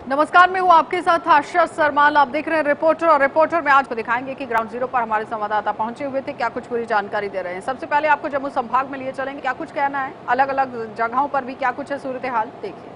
नमस्कार, मैं हूं आपके साथ आशा सरमाल। आप देख रहे हैं रिपोर्टर, और रिपोर्टर में आज को दिखाएंगे कि ग्राउंड जीरो पर हमारे संवाददाता पहुंचे हुए थे, क्या कुछ पूरी जानकारी दे रहे हैं। सबसे पहले आपको जम्मू संभाग में लिए चलेंगे, क्या कुछ कहना है, अलग अलग जगहों पर भी क्या कुछ है सूरत हाल, देखिए।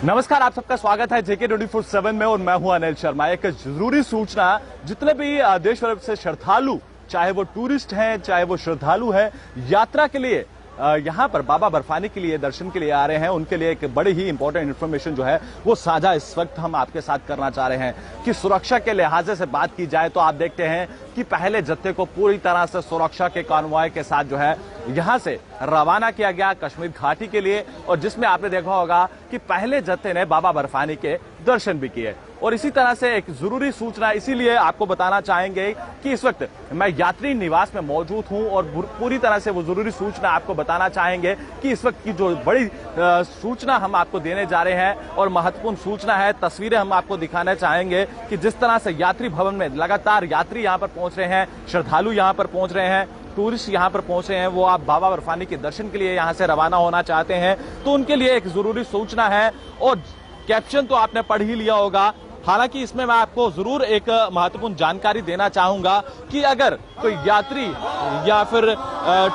नमस्कार, आप सबका स्वागत है जेके 24/7 में और मैं हूं अनिल शर्मा। एक जरूरी सूचना, जितने भी देश भर से श्रद्धालु, चाहे वो टूरिस्ट हैं चाहे वो श्रद्धालु हैं, यात्रा के लिए यहां पर बाबा बर्फानी के लिए दर्शन के लिए आ रहे हैं, उनके लिए एक बड़ी ही इंपॉर्टेंट इन्फॉर्मेशन जो है वो साझा इस वक्त हम आपके साथ करना चाह रहे हैं कि सुरक्षा के लिहाज से बात की जाए तो आप देखते हैं कि पहले जत्थे को पूरी तरह से सुरक्षा के कॉन्वॉय के साथ जो है यहां से रवाना किया गया कश्मीर घाटी के लिए, और जिसमें आपने देखा होगा कि पहले जत्थे ने बाबा बर्फानी के दर्शन भी किए। और इसी तरह से एक जरूरी सूचना इसीलिए आपको बताना चाहेंगे कि इस वक्त मैं यात्री निवास में मौजूद हूं और पूरी तरह से वो जरूरी सूचना आपको बताना चाहेंगे कि इस वक्त की जो बड़ी सूचना हम आपको देने जा रहे हैं और महत्वपूर्ण सूचना है, तस्वीरें हम आपको दिखाना चाहेंगे कि जिस तरह से यात्री भवन में लगातार यात्री यहां पर पहुंच रहे हैं, श्रद्धालु यहां पर पहुंच रहे हैं, टूरिस्ट यहां पर पहुंचे हैं, वो आप बाबा बर्फानी के दर्शन के लिए यहां से रवाना होना चाहते हैं तो उनके लिए एक जरूरी सूचना है। और कैप्शन तो आपने पढ़ ही लिया होगा, हालांकि इसमें मैं आपको जरूर एक महत्वपूर्ण जानकारी देना चाहूंगा कि अगर कोई यात्री या फिर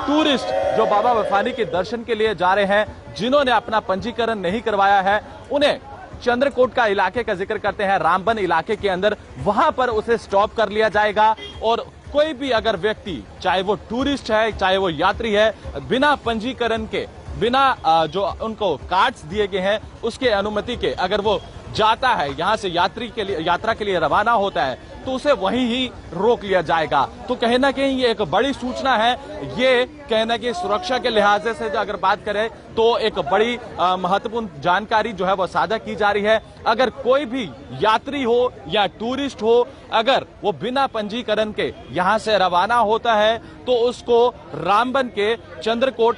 टूरिस्ट जो बाबा बर्फानी के दर्शन के लिए जा रहे हैं, जिन्होंने अपना पंजीकरण नहीं करवाया है, उन्हें चंद्रकोट का इलाके का जिक्र करते हैं, रामबन इलाके के अंदर, वहां पर उसे स्टॉप कर लिया जाएगा। और कोई भी अगर व्यक्ति, चाहे वो टूरिस्ट है चाहे वो यात्री है, बिना पंजीकरण के, बिना जो उनको कार्ड्स दिए गए हैं उसके अनुमति के अगर वो जाता है, यहां से यात्रा के लिए रवाना होता है, तो उसे वहीं ही रोक लिया जाएगा। तो कहीं ना कहीं ये एक बड़ी सूचना है, ये कहना कि सुरक्षा के लिहाज से अगर बात करें तो एक बड़ी महत्वपूर्ण जानकारी जो है वो साझा की जा रही है। अगर कोई भी यात्री हो या टूरिस्ट हो, अगर वो बिना पंजीकरण के यहां से रवाना होता है तो उसको रामबन के चंद्रकोट,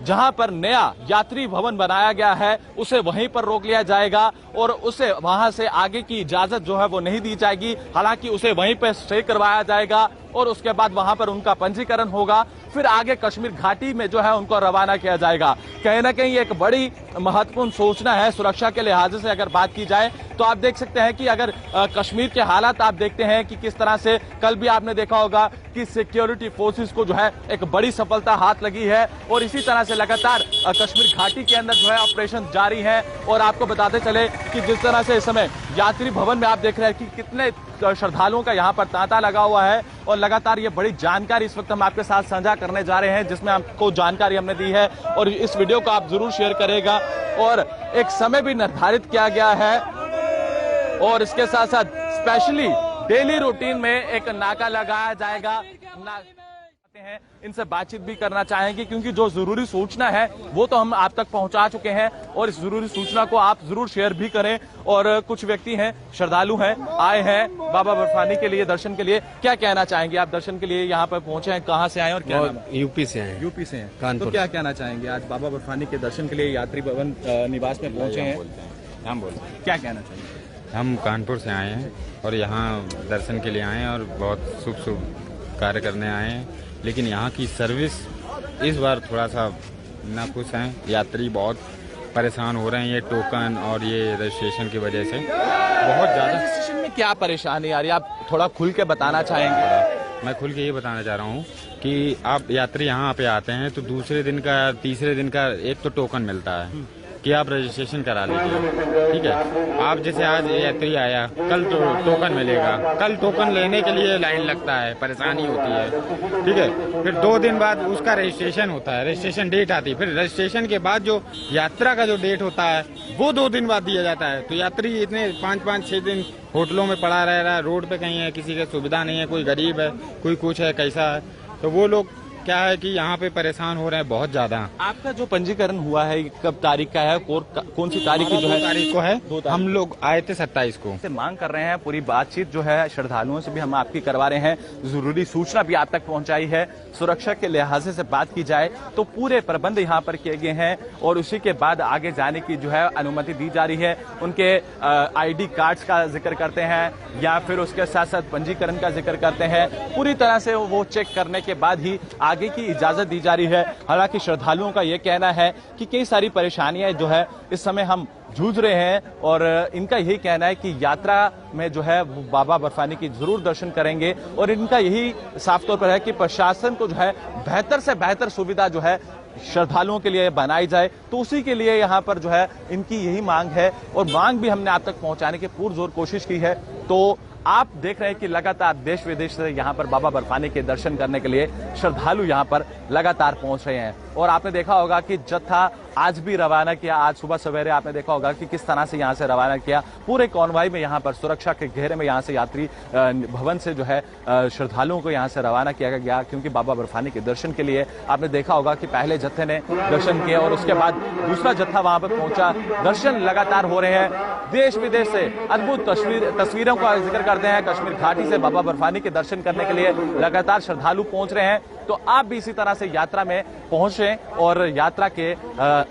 जहां पर नया यात्री भवन बनाया गया है, उसे वहीं पर रोक लिया जाएगा और उसे वहां से आगे की इजाजत जो है वो नहीं दी जाएगी। हालांकि उसे वहीं पर स्टे करवाया जाएगा और उसके बाद वहां पर उनका पंजीकरण होगा, फिर आगे कश्मीर घाटी में जो है उनको रवाना किया जाएगा। कहीं ना कहीं एक बड़ी महत्वपूर्ण सूचना है सुरक्षा के लिहाज से अगर बात की जाए तो आप देख सकते हैं कि अगर कश्मीर के हालात आप देखते हैं कि किस तरह से कल भी आपने देखा होगा कि सिक्योरिटी फोर्सेस को जो है एक बड़ी सफलता हाथ लगी है और इसी तरह से लगातार कश्मीर घाटी के अंदर जो है ऑपरेशन जारी है। और आपको बताते चले कि जिस तरह से इस समय यात्री भवन में आप देख रहे हैं कि कितने श्रद्धालुओं का यहाँ पर तांता लगा हुआ है और लगातार ये बड़ी जानकारी इस वक्त हम आपके साथ साझा करने जा रहे हैं, जिसमें आपको जानकारी हमने दी है और इस वीडियो को आप जरूर शेयर करेगा। और एक समय भी निर्धारित किया गया है और इसके साथ साथ स्पेशली डेली रूटीन में एक नाका लगाया जाएगा। हैं इनसे बातचीत भी करना चाहेंगे क्योंकि जो जरूरी सूचना है वो तो हम आप तक पहुंचा चुके हैं और इस जरूरी सूचना को आप जरूर शेयर भी करें। और कुछ व्यक्ति हैं, श्रद्धालु हैं, आए हैं बाबा बर्फानी के लिए दर्शन के लिए, क्या कहना चाहेंगे आप? दर्शन के लिए यहाँ पर पहुंचे हैं, कहाँ से आए और क्या नाम? यूपी से हैं। यूपी से हैं, कानपुर। तो क्या कहना चाहेंगे, आज बाबा बर्फानी के दर्शन के लिए यात्री भवन निवास में पहुंचे हैं, हम बोलते हैं, क्या कहना चाहेंगे? हम कानपुर से आए हैं और यहाँ दर्शन के लिए आए हैं और बहुत शुभ कार्य करने आए हैं, लेकिन यहाँ की सर्विस इस बार थोड़ा सा नाखुश हैं। यात्री बहुत परेशान हो रहे हैं, ये टोकन और ये रजिस्ट्रेशन की वजह से बहुत ज़्यादा। रजिस्ट्रेशन में क्या परेशानी आ रही है, आप थोड़ा खुल के बताना चाहेंगे? मैं खुल के ये बताना चाह रहा हूँ कि आप यात्री यहाँ पे आते हैं तो दूसरे दिन का, तीसरे दिन का एक तो टोकन मिलता है कि आप रजिस्ट्रेशन करा लीजिए, ठीक है। आप जैसे आज यात्री आया, कल तो टोकन मिलेगा, कल टोकन लेने के लिए लाइन लगता है, परेशानी होती है, ठीक है। फिर 2 दिन बाद उसका रजिस्ट्रेशन होता है, रजिस्ट्रेशन डेट आती है, फिर रजिस्ट्रेशन के बाद जो यात्रा का जो डेट होता है वो 2 दिन बाद दिया जाता है। तो यात्री इतने 5-5-6 दिन होटलों में पड़ा रह रहा है, रोड पे कहीं है, किसी की सुविधा नहीं है, कोई गरीब है, कोई कुछ है, कैसा है, तो वो लोग क्या है कि यहाँ पे परेशान हो रहे हैं बहुत ज्यादा। आपका जो पंजीकरण हुआ है कब तारीख का है, कौन सी तारीख की जो है? तारीख को है, हम लोग आए थे 27 को। से मांग कर रहे हैं, पूरी बातचीत जो है श्रद्धालुओं से भी हम आपकी करवा रहे हैं, जरूरी सूचना भी आप तक पहुंचाई है। सुरक्षा के लिहाज से बात की जाए तो पूरे प्रबंध यहाँ पर किए गए हैं और उसी के बाद आगे जाने की जो है अनुमति दी जा रही है। उनके ID कार्ड्स का जिक्र करते हैं या फिर उसके साथ साथ पंजीकरण का जिक्र करते हैं, पूरी तरह से वो चेक करने के बाद ही आगे की इजाजत दी जा रही है। हालांकि श्रद्धालुओं का यह कहना है कि कई सारी परेशानियां जो है इस समय हम जूझ रहे हैं और इनका यही कहना है कि यात्रा में जो है वो बाबा बर्फानी की जरूर दर्शन करेंगे और इनका यही साफ तौर पर है कि प्रशासन को जो है बेहतर से बेहतर सुविधा जो है श्रद्धालुओं के लिए बनाई जाए, तो उसी के लिए यहाँ पर जो है इनकी यही मांग है और मांग भी हमने आप तक पहुंचाने की पुरजोर कोशिश की है। तो आप देख रहे हैं कि लगातार देश विदेश से यहाँ पर बाबा बर्फानी के दर्शन करने के लिए श्रद्धालु यहाँ पर लगातार पहुंच रहे हैं। और आपने देखा होगा कि जत्था आज भी रवाना किया, आज सुबह सवेरे आपने देखा होगा कि किस तरह से यहाँ से रवाना किया। पूरे कॉन्वॉय में यहाँ पर सुरक्षा के घेरे में यहाँ से यात्री भवन से जो है श्रद्धालुओं को यहाँ से रवाना किया गया, क्योंकि बाबा बर्फानी के दर्शन के लिए आपने देखा होगा कि पहले जत्थे ने दर्शन किया और उसके बाद दूसरा जत्था वहां पर पहुंचा। दर्शन लगातार हो रहे हैं, देश विदेश से अद्भुत तस्वीरों का जिक्र करते हैं। कश्मीर घाटी से बाबा बर्फानी के दर्शन करने के लिए लगातार श्रद्धालु पहुंच रहे हैं। तो आप भी इसी तरह से यात्रा में पहुंचे और यात्रा के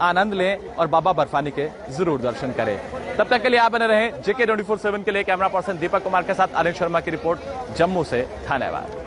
आनंद लें और बाबा बर्फानी के जरूर दर्शन करें। तब तक के लिए आप बने रहें जेके 24/7 के लिए। कैमरा पर्सन दीपक कुमार के साथ अनिल शर्मा की रिपोर्ट जम्मू से। धन्यवाद।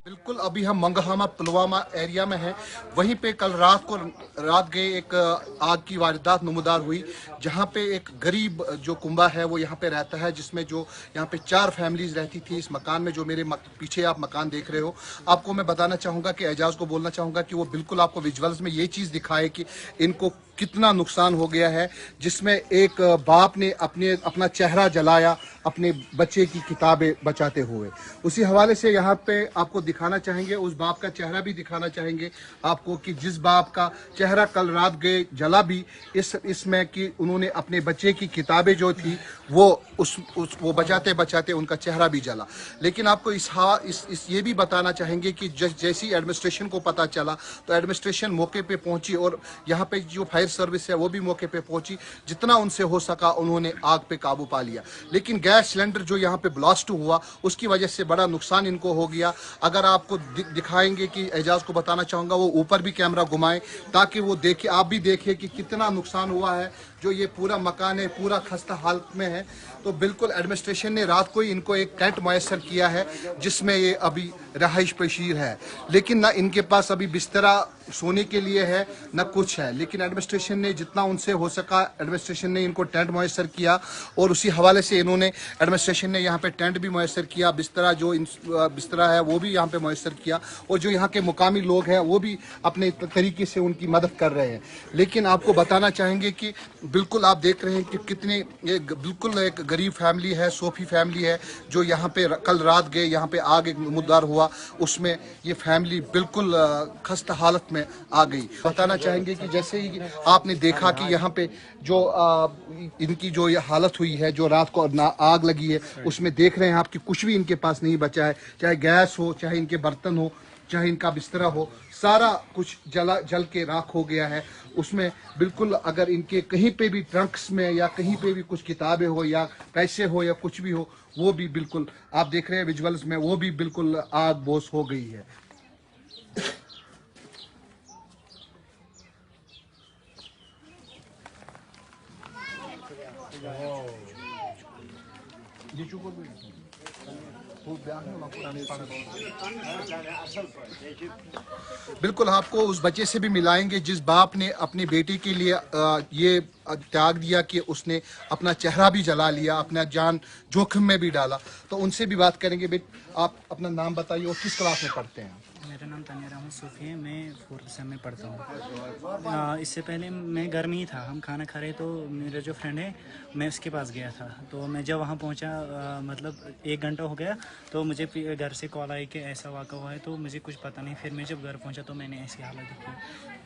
बिल्कुल, अभी हम मंगहामा पुलवामा एरिया में हैं। वहीं पे कल रात गए एक आग की वारदात नमूदार हुई, जहां पे एक गरीब जो कुंबा है वो यहाँ पे रहता है, जिसमें जो यहाँ पे 4 फैमिलीज रहती थी इस मकान में। जो मेरे पीछे आप मकान देख रहे हो, आपको मैं बताना चाहूँगा कि एजाज को बोलना चाहूँगा कि वो बिल्कुल आपको विजुअल्स में ये चीज़ दिखाए कि इनको कितना नुकसान हो गया है, जिसमें एक बाप ने अपना चेहरा जलाया अपने बच्चे की किताबें बचाते हुए। उसी हवाले से यहाँ पे आपको दिखाना चाहेंगे, उस बाप का चेहरा भी दिखाना चाहेंगे आपको कि जिस बाप का चेहरा कल रात गए जला भी इसमें कि उन्होंने अपने बच्चे की किताबें जो थी वो बचाते बचाते उनका चेहरा भी जला। लेकिन आपको इस ये भी बताना चाहेंगे कि जैसी एडमिनिस्ट्रेशन को पता चला तो एडमिनिस्ट्रेशन मौके पे पहुंची और यहाँ पे जो फायर सर्विस है वो भी मौके पे पहुंची। जितना उनसे हो सका उन्होंने आग पे काबू पा लिया। लेकिन गैस सिलेंडर जो यहाँ पे ब्लास्ट हुआ उसकी वजह से बड़ा नुकसान इनको हो गया। अगर आपको दिखाएंगे कि एजाज को बताना चाहूँगा वो ऊपर भी कैमरा घुमाएं ताकि वो देखे, आप भी देखें कि कितना नुकसान हुआ है। जो ये पूरा मकान है पूरा खस्ता हालत में है। तो बिल्कुल एडमिनिस्ट्रेशन ने रात को ही इनको एक टेंट मैसर किया है जिसमें ये अभी रहाइश पशीर है, लेकिन ना इनके पास अभी बिस्तरा सोने के लिए है ना कुछ है। लेकिन एडमिनिस्ट्रेशन ने जितना उनसे हो सका एडमिनिस्ट्रेशन ने इनको टेंट मैसर किया और उसी हवाले से इन्होंने एडमिनिस्ट्रेशन ने यहाँ पे टेंट भी मैसर किया, बिस्तरा है वो भी यहाँ पे मैसर किया और जो यहाँ के मुकामी लोग हैं वो भी अपने तरीके से उनकी मदद कर रहे हैं। लेकिन आपको बताना चाहेंगे कि बिल्कुल आप देख रहे हैं कि कितने बिल्कुल एक गरीब फैमिली है, सोफी फैमिली है जो यहाँ पे कल रात गए, यहाँ पे आग एक मुद्दार हुआ, उसमें ये फैमिली बिल्कुल खस्ता हालत में आ गई। बताना चाहेंगे कि जैसे ही आपने देखा कि यहाँ पे जो इनकी जो ये हालत हुई है, जो रात को आग लगी है, उसमें देख रहे हैं आप कि कुछ भी इनके पास नहीं बचा है, चाहे गैस हो, चाहे इनके बर्तन हो, चाहे इनका बिस्तरा हो, सारा कुछ जल के राख हो गया है। उसमें बिल्कुल अगर इनके कहीं पे भी ट्रंक्स में या कहीं पे भी कुछ किताबें हो या पैसे हो या कुछ भी हो, वो भी बिल्कुल आप देख रहे हैं विजुअल्स में, वो भी बिल्कुल आग बोस हो गई है। बिल्कुल आपको उस बच्चे से भी मिलाएंगे जिस बाप ने अपनी बेटी के लिए ये त्याग दिया कि उसने अपना चेहरा भी जला लिया, अपना जान जोखिम में भी डाला। तो उनसे भी बात करेंगे। आप अपना नाम बताइए और किस क्लास में पढ़ते हैं? मेरा नाम तनिया अहमद सूफी है, मैं 4th सेम में पढ़ता हूँ। इससे पहले मैं घर में ही था, हम खाना खा रहे तो मेरा जो फ्रेंड है मैं उसके पास गया था। तो मैं जब वहाँ पहुँचा मतलब 1 घंटा हो गया तो मुझे घर से कॉल आई कि ऐसा वाक़ा हुआ है, तो मुझे कुछ पता नहीं। फिर मैं जब घर पहुँचा तो मैंने ऐसी हालत देखी।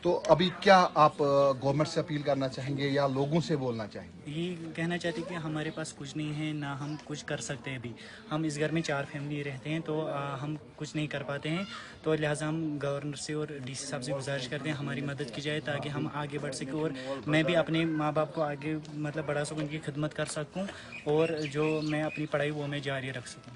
तो अभी क्या आप गवर्नमेंट से अपील करना चाहेंगे या लोगों से बोलना चाहेंगे? ये कहना चाहते कि हमारे पास कुछ नहीं है, ना हम कुछ कर सकते हैं। अभी हम इस घर में 4 फैमिली रहते हैं तो हम कुछ नहीं कर पाते हैं। तो लिहाजा हम गवर्नर से और डीसी साहब से गुजारिश करते हैं हमारी मदद की जाए ताकि हम आगे बढ़ सकें और मैं भी अपने माँ बाप को आगे मतलब बढ़ा सकूँ, उनकी खिदमत कर सकूँ और जो मैं अपनी पढ़ाई वो मैं जारी रख सकूँ।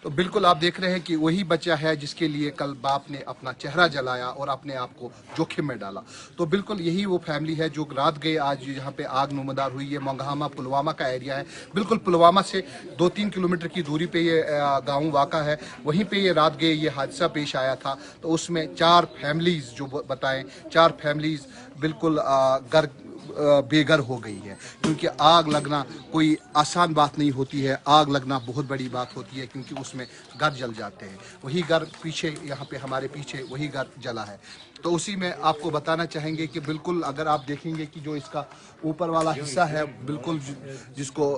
तो बिल्कुल आप देख रहे हैं कि वही बच्चा है जिसके लिए कल बाप ने अपना चेहरा जलाया और अपने आप को जोखिम में डाला। तो बिल्कुल यही वो फैमिली है जो रात गए आज यहाँ पे आग नुमदार हुई है। मोंगहामा पुलवामा का एरिया है, बिल्कुल पुलवामा से 2-3 किलोमीटर की दूरी पे ये गाँव वाक़ा है। वहीं पे ये रात गए ये हादसा पेश आया था। तो उसमें 4 फैमिलीज़ जो बताएं, 4 फैमिलीज़ बिल्कुल घर बेघर हो गई है, क्योंकि आग लगना कोई आसान बात नहीं होती है। आग लगना बहुत बड़ी बात होती है, क्योंकि उसमें घर जल जाते हैं। वही घर पीछे यहाँ पे हमारे पीछे वही घर जला है। तो उसी में आपको बताना चाहेंगे कि बिल्कुल अगर आप देखेंगे कि जो इसका ऊपर वाला हिस्सा है बिल्कुल जिसको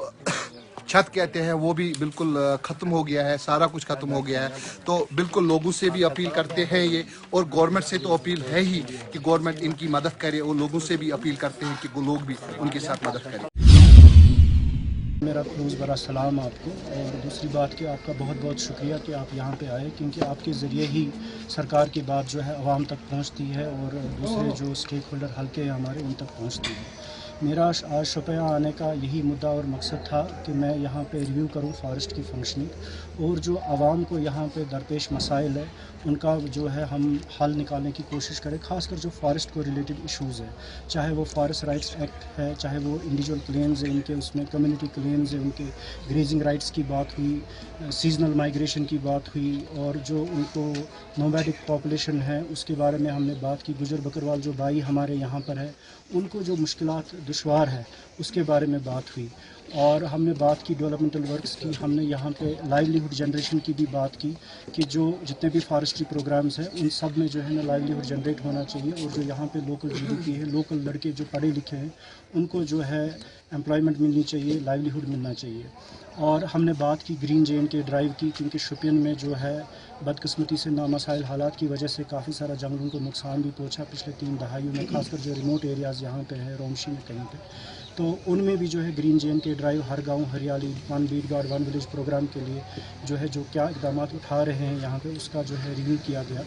छत कहते हैं वो भी बिल्कुल ख़त्म हो गया है, सारा कुछ ख़त्म हो गया है। तो बिल्कुल लोगों से भी अपील करते हैं ये, और गवर्नमेंट से तो अपील है ही कि गवर्नमेंट इनकी मदद करे, और लोगों से भी अपील करते हैं कि वो लोग भी उनके साथ मदद करें। मेरा रोज़ बड़ा सलाम आपको, और दूसरी बात कि आपका बहुत बहुत शुक्रिया कि आप यहाँ पे आए, क्योंकि आपके ज़रिए ही सरकार की बात जो है आवाम तक पहुँचती है और दूसरे जो स्टेक होल्डर हल्के हैं हमारे उन तक पहुँचती है। मेरा आज शुपियाँ आने का यही मुद्दा और मकसद था कि मैं यहाँ पे रिव्यू करूँ फॉरेस्ट की फंक्शनिंग, और जो आवाम को यहाँ पे दरपेश मसाइल है उनका जो है हम हल निकालने की कोशिश करें, ख़ासकर जो फॉरेस्ट को रिलेटेड इश्यूज़ है, चाहे वो फॉरेस्ट राइट्स एक्ट है, चाहे वो इंडिविजुअल क्लेम्स है इनके, उसमें कम्युनिटी क्लेम्स है उनके, ग्रेजिंग राइट्स की बात हुई, सीजनल माइग्रेशन की बात हुई, और जो उनको नोमैडिक पॉपुलेशन है उसके बारे में हमने बात की। गुजर बकरवाल जो भाई हमारे यहाँ पर है उनको जो मुश्किलात दुश्वार है उसके बारे में बात हुई, और हमने बात की डेवलपमेंटल वर्क्स की। हमने यहाँ पे लाइवलीहुड जनरेशन की भी बात की कि जो जितने भी फॉरेस्ट्री प्रोग्राम्स हैं उन सब में जो है ना लाइवलीहुड जनरेट होना चाहिए, और जो यहाँ पे लोकल जीडीपी है, लोकल लड़के जो पढ़े लिखे हैं उनको जो है एम्प्लॉयमेंट मिलनी चाहिए, लाइवलीहुड मिलना चाहिए। और हमने बात की ग्रीन J&K ड्राइव की, क्योंकि शोपियन में जो है बदकिस्मती से नामसाइल हालात की वजह से काफ़ी सारा जंगलों को नुकसान भी पहुंचा पिछले 3 दहाइयों में, खासकर जो रिमोट एरियाज़ यहाँ पे है, रोमशी में कहीं पे, तो उनमें भी जो है ग्रीन J&K ड्राइव, हर गांव हरियाली, 1 बीट गार्ड 1 विलेज प्रोग्राम के लिए जो है जो क्या इकदाम उठा रहे हैं यहाँ पे उसका जो है रिव्यू किया गया।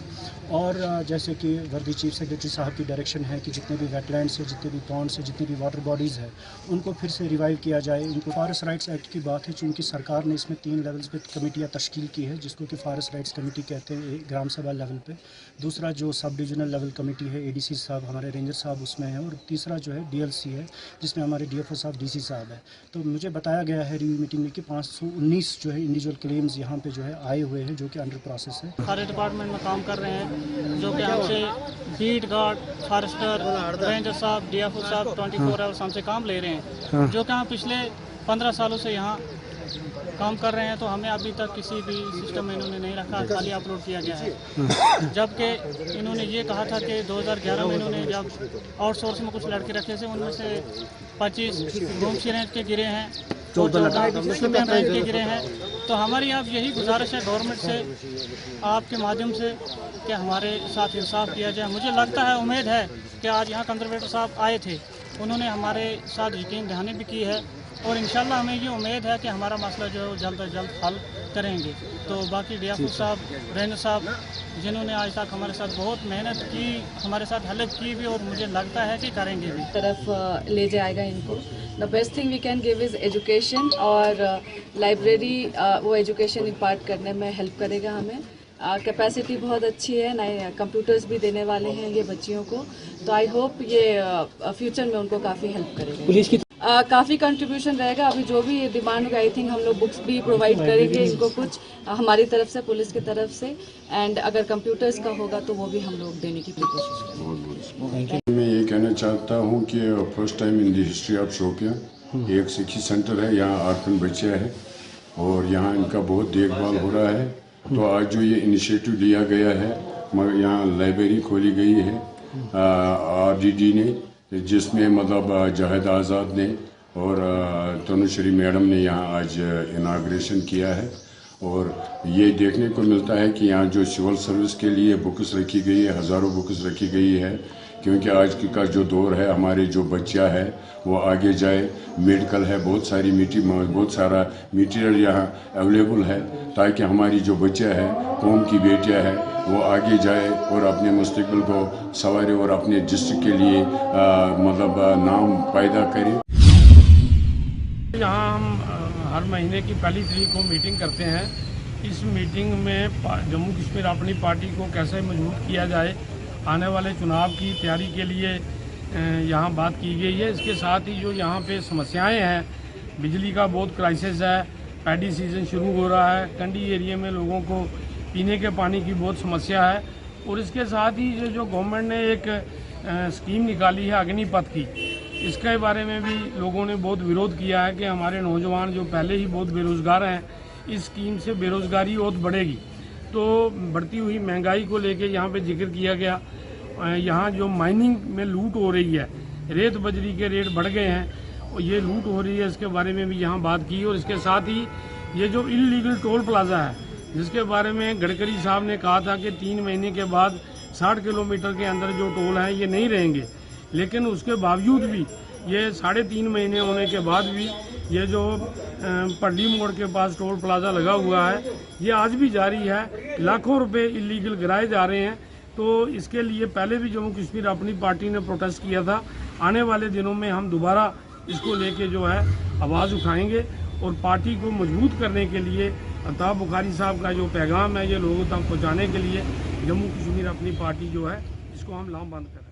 और जैसे कि वर्दी चीफ सेक्रेटरी साहब की डायरेक्शन है कि जितने भी वेटलैंड्स है, जितने भी पॉन्ड्स है, जितनी भी वाटर बॉडीज़ है उनको फिर से रिवाइव किया जाए। इनको फॉरेस्ट राइट्स एक्ट की बात है, चूँकि सरकार ने इसमें 3 लेवल्स पे कमेटियाँ तश्कील की है, जिसको कि फॉरेस्ट राइट्स कमेटी कहते हैं ग्राम सभा लेवल पे, दूसरा जो सब डिविजनल लेवल कमेटी है ADC साहब हमारे रेंजर साहब उसमें है, और तीसरा जो है DLC है जिसमें हमारे DFO साहब DC साहब है। तो मुझे बताया गया है रिव्यू मीटिंग में कि 519 जो है इंडिविजुअल क्लेम्स यहाँ पे जो है आए हुए हैं, जो कि अंडर प्रोसेस है। सारे डिपार्टमेंट में काम कर रहे हैं, जो कि हमसे बीट गार्ड, फॉरेस्टर, रेंजर साहब, DFO साहब 24 आवर्स हमसे काम ले रहे हैं, जो कि हम पिछले 15 सालों से यहाँ काम कर रहे हैं। तो हमें अभी तक किसी भी सिस्टम में इन्होंने नहीं रखा, खाली अपलोड किया गया है। जबकि इन्होंने ये कहा था कि 2011 में इन्होंने जब आउटसोर्स में कुछ लड़के रखे थे उनमें से 25 गोमशी रेंज के गिरे हैं, 14 शोपियां रेंज के गिरे हैं। तो हमारी अब यही गुजारिश है गवर्नमेंट से, आपके माध्यम से, कि हमारे साथ इंसाफ किया जाए। मुझे लगता है, उम्मीद है कि आज यहाँ कंजर्वेटर साहब आए थे, उन्होंने हमारे साथ यकीन दहानी भी की है, और इंशाल्लाह हमें ये उम्मीद है कि हमारा मसला जो है जल्द से जल्द हल करेंगे। तो बाकी DFO साहब, रेंजर साहब, जिन्होंने आज तक हमारे साथ बहुत मेहनत की, हमारे साथ हेल्प की भी, और मुझे लगता है कि करेंगे भी। तरफ ले जाएगा इनको। The best thing we can give is education, और लाइब्रेरी वो एजुकेशन इम्पार्ट करने में हेल्प करेगा हमें। कैपेसिटी बहुत अच्छी है, नए कंप्यूटर्स भी देने वाले हैं ये बच्चियों को, तो आई होप ये फ्यूचर में उनको काफ़ी हेल्प करेगा। पुलिस की काफ़ी कंट्रीब्यूशन रहेगा। अभी जो भी डिमांड होगा, आई थिंक हम लोग बुक्स भी प्रोवाइड करेंगे इनको कुछ हमारी तरफ से, पुलिस की तरफ से, एंड अगर कंप्यूटर्स का होगा तो वो भी हम लोग देने की पूरी कोशिश करेंगे। मैं ये कहना चाहता हूँ कि first time in the history of Shopian एक सिक्की सेंटर है, यहाँ आर्फन बच्चे हैं और यहाँ इनका बहुत देखभाल हो रहा है। तो आज जो ये इनिशिएटिव लिया गया है, मगर यहाँ लाइब्रेरी खोली गई है RDD ने, जिसमें मतलब जाहिद आज़ाद ने और तनुश्री मैडम ने यहाँ आज इनाग्रेशन किया है। और ये देखने को मिलता है कि यहाँ जो सिविल सर्विस के लिए बुक्स रखी गई है, हज़ारों बुक्स रखी गई है, क्योंकि आज का जो दौर है, हमारे जो बच्चा है वो आगे जाए, मेडिकल है, बहुत सारा मटीरियल यहाँ अवेलेबल है, ताकि हमारी जो बच्चा है, कौम की बेटियाँ है, वो आगे जाए और अपने मुस्तकबिल को संवारे और अपने डिस्ट्रिक्ट के लिए मतलब नाम पैदा करे। यहाँ हम हर महीने की पहली तारीख को मीटिंग करते हैं इस मीटिंग में जम्मू कश्मीर अपनी पार्टी को कैसे मजबूत किया जाए, आने वाले चुनाव की तैयारी के लिए यहाँ बात की गई है। इसके साथ ही जो यहाँ पे समस्याएं हैं, बिजली का बहुत क्राइसिस है, पैडी सीजन शुरू हो रहा है, कंडी एरिया में लोगों को पीने के पानी की बहुत समस्या है। और इसके साथ ही जो गवर्नमेंट ने एक स्कीम निकाली है अग्निपथ की, इसके बारे में भी लोगों ने बहुत विरोध किया है कि हमारे नौजवान जो पहले ही बहुत बेरोज़गार हैं, इस स्कीम से बेरोज़गारी और बढ़ेगी। तो बढ़ती हुई महंगाई को लेके यहाँ पे जिक्र किया गया। यहाँ जो माइनिंग में लूट हो रही है, रेत बजरी के रेट बढ़ गए हैं और ये लूट हो रही है, इसके बारे में भी यहाँ बात की। और इसके साथ ही ये जो इल्लीगल टोल प्लाजा है, जिसके बारे में गडकरी साहब ने कहा था कि 3 महीने के बाद 60 किलोमीटर के अंदर जो टोल हैं ये नहीं रहेंगे, लेकिन उसके बावजूद भी ये 3.5 महीने होने के बाद भी ये जो पड्डी मोड़ के पास टोल प्लाजा लगा हुआ है, ये आज भी जारी है। लाखों रुपए इलीगल गिराए जा रहे हैं। तो इसके लिए पहले भी जम्मू कश्मीर अपनी पार्टी ने प्रोटेस्ट किया था। आने वाले दिनों में हम दोबारा इसको लेके जो है आवाज़ उठाएंगे और पार्टी को मजबूत करने के लिए अल्ताफ बुखारी साहब का जो पैगाम है ये लोगों तक पहुँचाने के लिए जम्मू कश्मीर अपनी पार्टी जो है इसको हम लामबंद कर रहे हैं।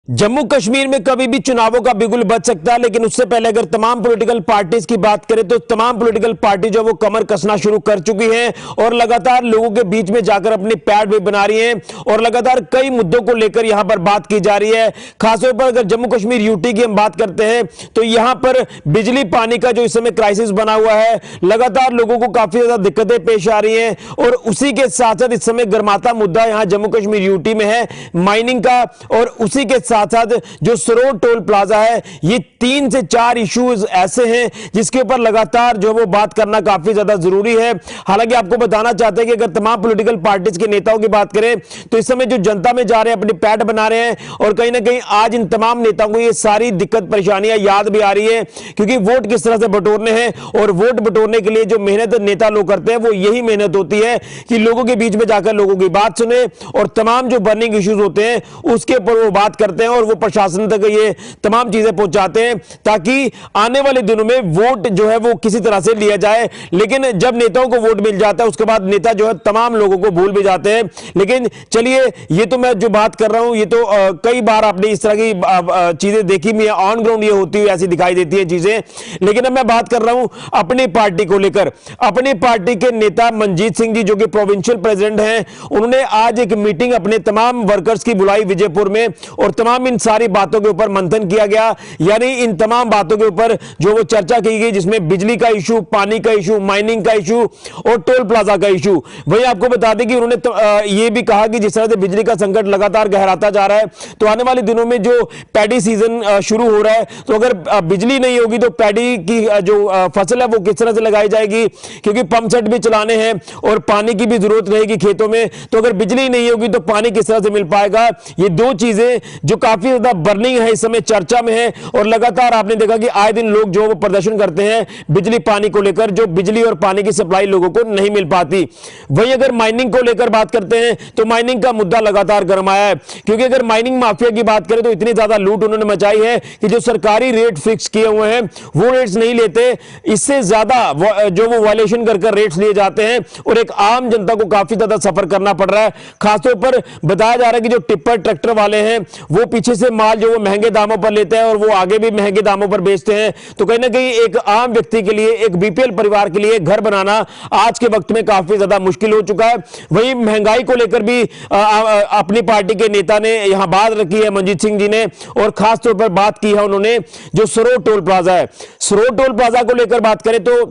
जम्मू कश्मीर में कभी भी चुनावों का बिगुल बच सकता है, लेकिन उससे पहले अगर तमाम पॉलिटिकल पार्टीज की बात करें तो तमाम पॉलिटिकल पार्टी जो वो कमर कसना शुरू कर चुकी हैं और लगातार लोगों के बीच में जाकर अपनी पैड भी बना रही हैं और लगातार कई मुद्दों को लेकर यहां पर बात की जा रही है। खासतौर पर अगर जम्मू कश्मीर यूटी की हम बात करते हैं तो यहां पर बिजली पानी का जो इस समय क्राइसिस बना हुआ है, लगातार लोगों को काफी ज्यादा दिक्कतें पेश आ रही हैं और उसी के साथ साथ इस समय गर्माता मुद्दा यहां जम्मू कश्मीर यूटी में है माइनिंग का। और उसी के साथ साथ जो सरोड टोल प्लाजा है, ये 3 से 4 इश्यूज ऐसे हैं जिसके ऊपर लगातार जो वो बात करना काफी ज्यादा जरूरी है। हालांकि आपको बताना चाहते हैं कि अगर तमाम पॉलिटिकल पार्टीज के नेताओं की बात करें तो इस समय जो जनता में जा रहे हैं, अपनी पैड बना रहे हैं और कहीं ना कहीं आज इन तमाम नेताओं को ये सारी दिक्कत परेशानियां याद भी आ रही है, क्योंकि वोट किस तरह से बटोरने हैं और वोट बटोरने के लिए जो मेहनत नेता लोग करते हैं वो यही मेहनत होती है कि लोगों के बीच में जाकर लोगों की बात सुने और तमाम जो बर्निंग इश्यूज होते हैं उसके ऊपर वो बात करते हैं और वो प्रशासन तक ये तमाम चीजें पहुंचाते हैं ताकि आने वाले दिनों में वोट जो है वो किसी तरह से लिया जाए। लेकिन जब नेताओं को वोट मिल जाता है उसके बाद नेता जो है तमाम लोगों को भूल भी जाते हैं। लेकिन चलिए, ये तो मैं जो बात कर रहा हूं ये तो कई बार आपने इस तरह की चीजें देखी भी है, ऑन ग्राउंड ये होती हुई ऐसी दिखाई देती है चीजें। लेकिन अब मैं बात कर रहा हूं अपनी पार्टी को लेकर। अपनी पार्टी के नेता मनजीत सिंह जी जो कि प्रोविंशियल प्रेसिडेंट हैं, उन्होंने आज एक मीटिंग अपने तमाम वर्कर्स की बुलाई विजयपुर में और तमाम इन सारी बातों के ऊपर मंथन किया गया। यानी इन तमाम बातों के ऊपर जो वो चर्चा की गई, जिसमें बिजली का इशू, पानी का इशू, माइनिंग का इशू और टोल प्लाजा का इशू। वहीं आपको बता दें कि उन्होंने ये भी कहा कि जिस तरह से बिजली का संकट लगातार गहराता जा रहा है तो आने वाले दिनों में जो पैडी सीजन शुरू हो रहा है तो अगर बिजली नहीं होगी तो पैडी की जो फसल है वो किस तरह से लगाई जाएगी, क्योंकि पंप सेट भी चलाने हैं और पानी की भी जरूरत रहेगी खेतों में। तो अगर बिजली नहीं होगी तो पानी किस तरह से मिल पाएगा। ये दो चीजें जो काफी ज्यादा बर्निंग है, इस समय चर्चा में है और लगातार आपने देखा कि आए दिन लोग जो वो प्रदर्शन करते हैं बिजली पानी को लेकर, जो बिजली और पानी की सप्लाई लोगों को नहीं मिल पाती। वहीं अगर माइनिंग को लेकर बात करते हैं तो माइनिंग का मुद्दा लगातार गरमाया है, क्योंकि अगर माइनिंग माफिया की बात करें तो इतनी ज्यादा लूट उन्होंने मचाई है कि जो सरकारी रेट फिक्स किए हुए हैं वो रेट्स नहीं लेते, इससे ज्यादा जो वो वायलेशन कर रेट्स लिए जाते हैं और एक आम जनता को काफी ज्यादा सफर करना पड़ रहा है। खासतौर पर बताया जा रहा है कि जो टिप्पर ट्रैक्टर वाले हैं वो पीछे से माल जो वो महंगे दामों पर लेते हैं और वो आगे भी महंगे दामों पर बेचते हैं। तो कहीं ना कहीं एक आम व्यक्ति के लिए, एक बीपीएल परिवार के लिए घर बनाना आज के वक्त में काफी ज्यादा मुश्किल हो चुका है। वहीं महंगाई को लेकर भी अपनी पार्टी के नेता ने यहां बात रखी है, मनजीत सिंह जी ने, और खास तौर पर बात की है उन्होंने जो सरोड टोल प्लाजा है। सरोड टोल प्लाजा को लेकर बात करें तो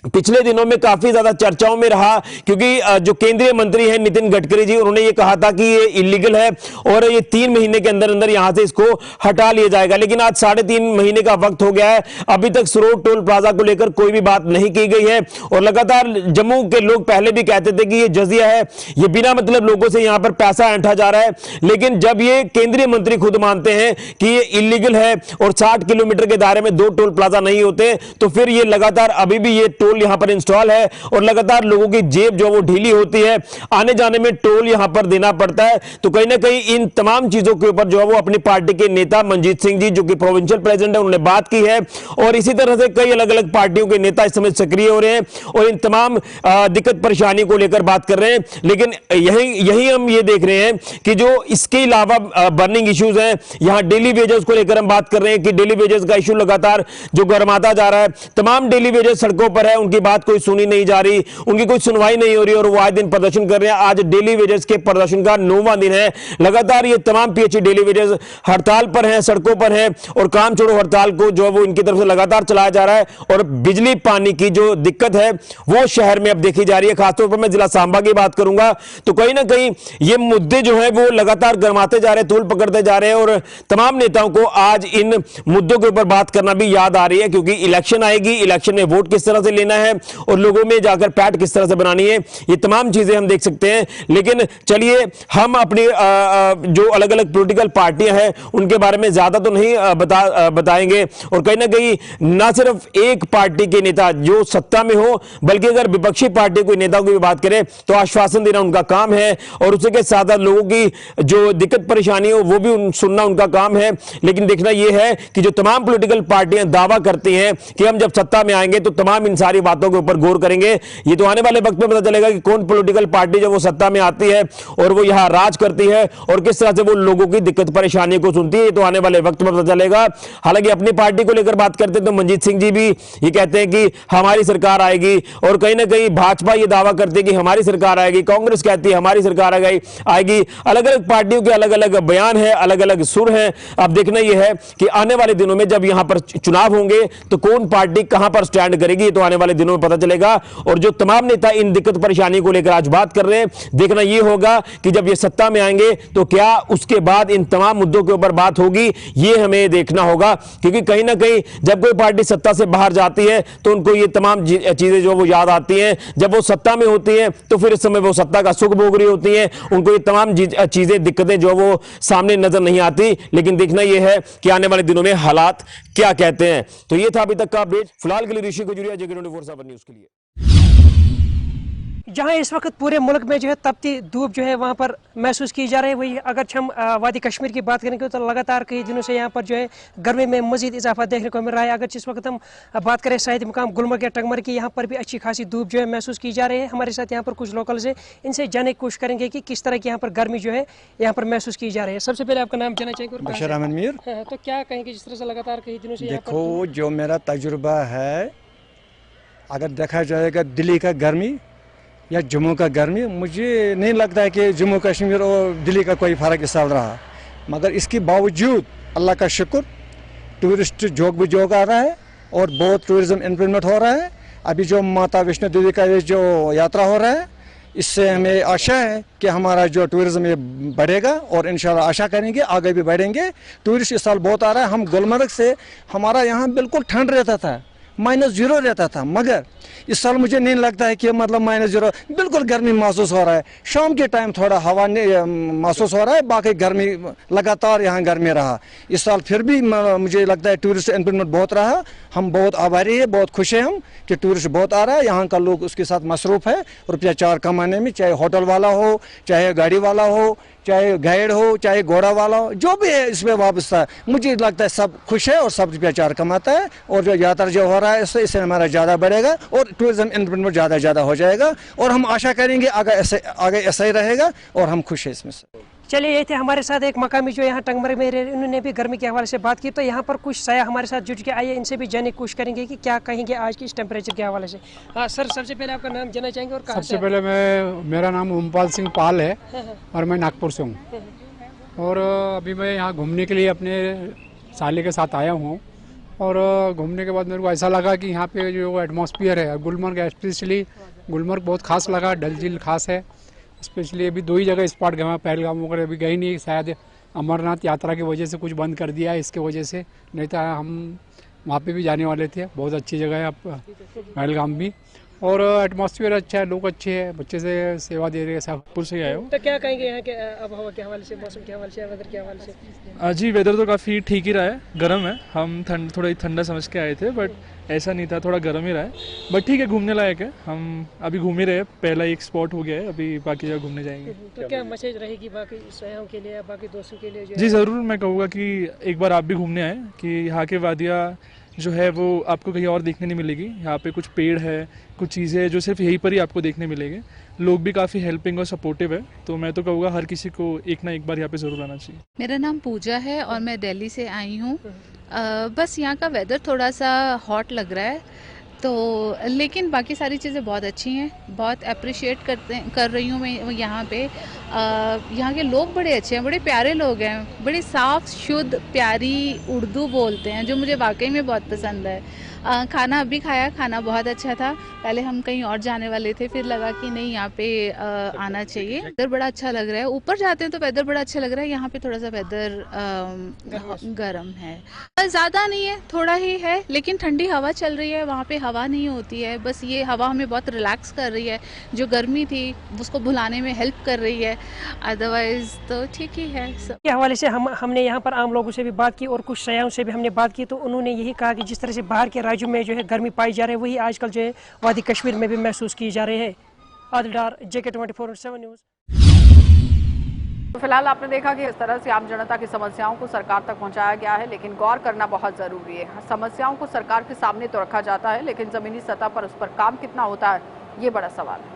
पिछले दिनों में काफी ज्यादा चर्चाओं में रहा, क्योंकि जो केंद्रीय मंत्री हैं नितिन गडकरी जी, उन्होंने ये कहा था कि ये इलीगल है और ये 3 महीने के अंदर अंदर यहां से इसको हटा लिया जाएगा। लेकिन आज 3.5 महीने का वक्त हो गया है, अभी तक सरोड टोल प्लाजा को लेकर कोई भी बात नहीं की गई है और लगातार जम्मू के लोग पहले भी कहते थे कि ये जजिया है, ये बिना मतलब लोगों से यहां पर पैसा ऐंठा जा रहा है। लेकिन जब ये केंद्रीय मंत्री खुद मानते हैं कि ये इलीगल है और 60 किलोमीटर के दायरे में 2 टोल प्लाजा नहीं होते, तो फिर ये लगातार अभी भी ये टोल यहां पर इंस्टॉल है और लगातार लोगों की जेब जो वो ढीली होती है, आने जाने में टोल यहां पर देना पड़ता है। तो कहीं ना कहीं इन तमाम चीजों के ऊपर जो है वो अपनी पार्टी के नेता मनजीत सिंह जी, जो कि प्रोविंशियल प्रेसिडेंट है, उन्होंने बात की है। और इसी तरह से कई अलग अलग पार्टियों के नेता इस समय सक्रिय हो रहे हैं और इन तमाम दिक्कत परेशानी को लेकर बात कर रहे हैं। लेकिन यही हम ये देख रहे हैं कि जो इसके अलावा बर्निंग इश्यूज हैं, यहां डेली वेजेस को लेकर हम बात कर रहे हैं कि डेली वेजेस का इशू लगातार जो गर्माता जा रहा है। तमाम डेली वेजेस सड़कों पर है, उनकी बात कोई सुनी नहीं जा रही, उनकी कोई सुनवाई नहीं हो रही और वो आए दिन प्रदर्शन कर रहे हैं। आज डेली वेजेस के प्रदर्शन का 9वां दिन है। लगातार ये तमाम पीएचई डेली वेजेस हड़ताल पर हैं, सड़कों पर हैं और काम छोड़ो हड़ताल को जो वो इनकी तरफ से लगातार चलाया जा रहा है। और बिजली पानी की जो दिक्कत है वो शहर में अब देखी जा रही है। खासतौर पर मैं जिला सांबा की बात करूंगा तो कहीं ना कहीं ये मुद्दे जो है वो लगातार गर्माते जा रहे हैं, तूल पकड़ते जा रहे हैं और तमाम नेताओं को आज इन मुद्दों के ऊपर बात करना भी याद आ रही है, क्योंकि इलेक्शन आएगी, इलेक्शन में वोट किस तरह से लेना है और लोगों में जाकर पैठ किस तरह से बनानी है, ये तमाम चीजें हम देख सकते हैं। लेकिन चलिए हम अपनी जो अलग अलग पॉलिटिकल पार्टियां हैं उनके बारे में ज्यादा तो नहीं बताएंगे। और कहीं ना कहीं ना सिर्फ एक पार्टी के नेता जो सत्ता में हो, बल्कि अगर विपक्षी पार्टी कोई नेताओं की भी बात करें तो आश्वासन देना उनका काम है और उसके साथ लोगों की जो दिक्कत परेशानी हो वो भी सुनना उनका काम है। लेकिन देखना यह है कि जो तमाम पॉलिटिकल पार्टियां दावा करती हैं कि हम जब सत्ता में आएंगे तो तमाम इन सारी बातों के ऊपर गौर करेंगे, ये तो आने वाले वक्त में पता चलेगा कि कौन पॉलिटिकल पार्टी जब वो सत्ता में आती है और वो यहां राज करती है और किस तरह से वो लोगों की दिक्कत परेशानी को सुनती है, ये तो आने वाले वक्त में पता चलेगा। हालांकि अपनी पार्टी को लेकर बात करते तो मनजीत सिंह जी भी ये कहते हैं कि हमारी सरकार आएगी और कहीं ना कहीं भाजपा ये दावा करती है कि हमारी सरकार आएगी, कांग्रेस कहती है हमारी सरकार आएगी। अलग अलग पार्टियों के अलग अलग बयान है, अलग अलग सुर है। अब देखना यह है कि आने वाले दिनों में जब यहां पर चुनाव होंगे तो कौन पार्टी कहां पर स्टैंड करेगी, ये तो आने वाले दिनों में पता चलेगा। और जो तमाम नेता इन दिक्कत परेशानी को लेकर आज बात कर रहे हैं, देखना यह होगा कि जब ये सत्ता में आएंगे तो क्या उसके बाद इन तमाम मुद्दों के ऊपर बात होगी, ये हमें देखना होगा। क्योंकि कहीं ना कहीं जब कोई पार्टी सत्ता से बाहर जाती है तो उनको ये तमाम चीजें जो वो याद आती हैं। जब वो सत्ता में होती हैं तो फिर इस समय वो सत्ता का सुख भोग रही होती हैं, उनको ये तमाम चीजें दिक्कतें जो वो सामने नजर नहीं आती। लेकिन देखना यह है कि आने वाले दिनों में हालात क्या कहते हैं। तो ये था अभी तक का अपडेट। फिलहाल के लिए ऋषि गुजरिया, JK24/7 न्यूज के लिए। जहां इस वक्त पूरे मुल्क में जो है तपती धूप जो है वहां पर महसूस की जा रही है, वही अगर हम वादी कश्मीर की बात करेंगे तो लगातार कई दिनों से यहां पर जो है गर्मी में मजीद इजाफा देखने को मिल रहा है। अगर जिस वक्त हम बात करें शायद मुकाम गुलमर्ग या टंगमर्ग की, यहाँ पर भी अच्छी खासी धूप जो है महसूस की जा रही है। हमारे साथ यहाँ पर कुछ लोकल्स है, इनसे जानने की कोशिश करेंगे कि किस तरह की यहाँ पर गर्मी जो है यहाँ पर महसूस की जा रही है। सबसे पहले आपका नाम जानना चाहेंगे? बशीर अहमद मीर। तो क्या कहेंगे जिस तरह से लगातार कई दिनों से देखो, जो मेरा तजुर्बा है, अगर देखा जाएगा दिल्ली का गर्मी या जम्मू का गर्मी, मुझे नहीं लगता है कि जम्मू कश्मीर और दिल्ली का कोई फ़र्क इस साल रहा। मगर इसके बावजूद अल्लाह का शुक्र, टूरिस्ट जोग भी जोग आ रहा है और बहुत टूरिज़्म इम्प्रूवमेंट हो रहा है। अभी जो माता वैष्णो देवी का ये जो यात्रा हो रहा है, इससे हमें आशा है कि हमारा जो टूरिज़्म ये बढ़ेगा और इंशाल्लाह आशा करेंगे आगे भी बढ़ेंगे। टूरिस्ट इस साल बहुत आ रहा है। हम गुलमर्ग से, हमारा यहाँ बिल्कुल ठंड रहता था, -0 रहता था, मगर इस साल मुझे नहीं लगता है कि मतलब -0, बिल्कुल गर्मी महसूस हो रहा है। शाम के टाइम थोड़ा हवा महसूस हो रहा है, बाकी गर्मी लगातार यहाँ गर्मी रहा। इस साल फिर भी मुझे लगता है टूरिस्ट इम्प्रूवमेंट बहुत रहा। हम बहुत आभारी है, बहुत खुश हैं हम कि टूरिस्ट बहुत आ रहा है। यहाँ का लोग उसके साथ मसरूफ़ है रुपया 4 कमाने में, चाहे होटल वाला हो, चाहे गाड़ी वाला हो, चाहे गाइड हो, चाहे घोड़ा वाला हो, जो भी है इसमें वाबस्ता है। मुझे लगता है सब खुश है और सब रुपया 4 कमाता है। और जो यात्रा जो हो रहा है इससे हमारा ज़्यादा बढ़ेगा और टूरिज्म इम्प्रूवमेंट ज़्यादा हो जाएगा। और हम आशा करेंगे आगे ऐसा ही रहेगा और हम खुश हैं इसमें से। चलिए, ये थे हमारे साथ एक मकामी जो यहाँ टंगमर्ग में रहे, उन्होंने भी गर्मी के हवाले से बात की। तो यहाँ पर कुछ साया हमारे साथ जुट के आइए, इनसे भी जानने की कोशिश करेंगे कि क्या कहेंगे आज की इस टेम्परेचर के हवाले से। हाँ सर, सबसे पहले आपका नाम जानना चाहेंगे और कहाँ से? सबसे पहले मेरा नाम ओमपाल सिंह पाल है और मैं नागपुर से हूँ। और अभी मैं यहाँ घूमने के लिए अपने साले के साथ आया हूँ। और घूमने के बाद मेरे को ऐसा लगा कि यहाँ पे जो एटमॉस्फेयर है गुलमर्ग, स्पेशली गुलमर्ग बहुत खास लगा, डल झील खास है। स्पेशली अभी 2 ही जगह स्पॉट गए, पहलगाम वगैरह अभी गई नहीं, शायद अमरनाथ यात्रा की वजह से कुछ बंद कर दिया है इसके वजह से, नहीं तो हम वहाँ पे भी जाने वाले थे। बहुत अच्छी जगह है पहलगाम भी। और एटमॉस्फेयर अच्छा है, लोग अच्छे हैं, बच्चे से सेवा दे रहे हैं, शाहपुर से आए हूँ। तो क्या कहेंगे यहाँ के आबोहवा के हवाले से, मौसम के हवाले से, वेदर के हवाले से? जी वेदर तो काफ़ी ठीक ही रहा है, गर्म है। हम थोड़ा ठंडा समझ के आए थे, बट ऐसा नहीं था, थोड़ा गर्म ही रहा है। बट ठीक है, घूमने लायक है। हम अभी घूम ही रहे हैं, पहला एक स्पॉट हो गया है, अभी बाकी जगह घूमने जाएंगे। तो क्या मैसेज रहेगी बाकी सयाहों के लिए, बाकी दोस्तों के लिए? जी ज़रूर, मैं कहूँगा कि एक बार आप भी घूमने आए, कि यहाँ के वादियाँ जो है वो आपको कहीं और देखने नहीं मिलेगी। यहाँ पे कुछ पेड़ है, कुछ चीज़ें हैं जो सिर्फ यहीं पर ही आपको देखने मिलेंगे। लोग भी काफ़ी हेल्पिंग और सपोर्टिव है, तो मैं तो कहूँगा हर किसी को एक ना एक बार यहाँ पे ज़रूर आना चाहिए। मेरा नाम पूजा है और मैं दिल्ली से आई हूँ। बस यहाँ का वेदर थोड़ा सा हॉट लग रहा है, तो लेकिन बाकी सारी चीज़ें बहुत अच्छी हैं। बहुत अप्रिशिएट कर रही हूँ मैं यहाँ पे। यहाँ के लोग बड़े अच्छे हैं, बड़े प्यारे लोग हैं, बड़े साफ शुद्ध प्यारी उर्दू बोलते हैं, जो मुझे वाकई में बहुत पसंद है। खाना अभी खाया, खाना बहुत अच्छा था। पहले हम कहीं और जाने वाले थे, फिर लगा कि नहीं यहाँ पे आना चाहिए। वेदर बड़ा अच्छा लग रहा है। ऊपर जाते हैं तो वेदर बड़ा अच्छा लग रहा है, यहाँ पे थोड़ा सा वेदर गर्म है। ज़्यादा नहीं है, थोड़ा ही है, लेकिन ठंडी हवा चल रही है। वहाँ पे हवा नहीं होती है, बस ये हवा हमें बहुत रिलैक्स कर रही है। जो गर्मी थी उसको भुलाने में हेल्प कर रही है, अदरवाइज तो ठीक ही है सब। के हवाले से हमने यहाँ पर आम लोगों से भी बात की और कुछ सयाहों से भी हमने बात की, तो उन्होंने यही कहा कि जिस तरह से बाहर के राज्यों में जो है गर्मी पाई जा रही है, वही आजकल जो है वादी कश्मीर में भी महसूस की जा रही है। आदिल डार, JK 24/7 न्यूज़। तो फिलहाल आपने देखा कि इस तरह से आम जनता की समस्याओं को सरकार तक पहुंचाया गया है, लेकिन गौर करना बहुत जरूरी है। समस्याओं को सरकार के सामने तो रखा जाता है, लेकिन जमीनी सतह पर उस पर काम कितना होता है, ये बड़ा सवाल है।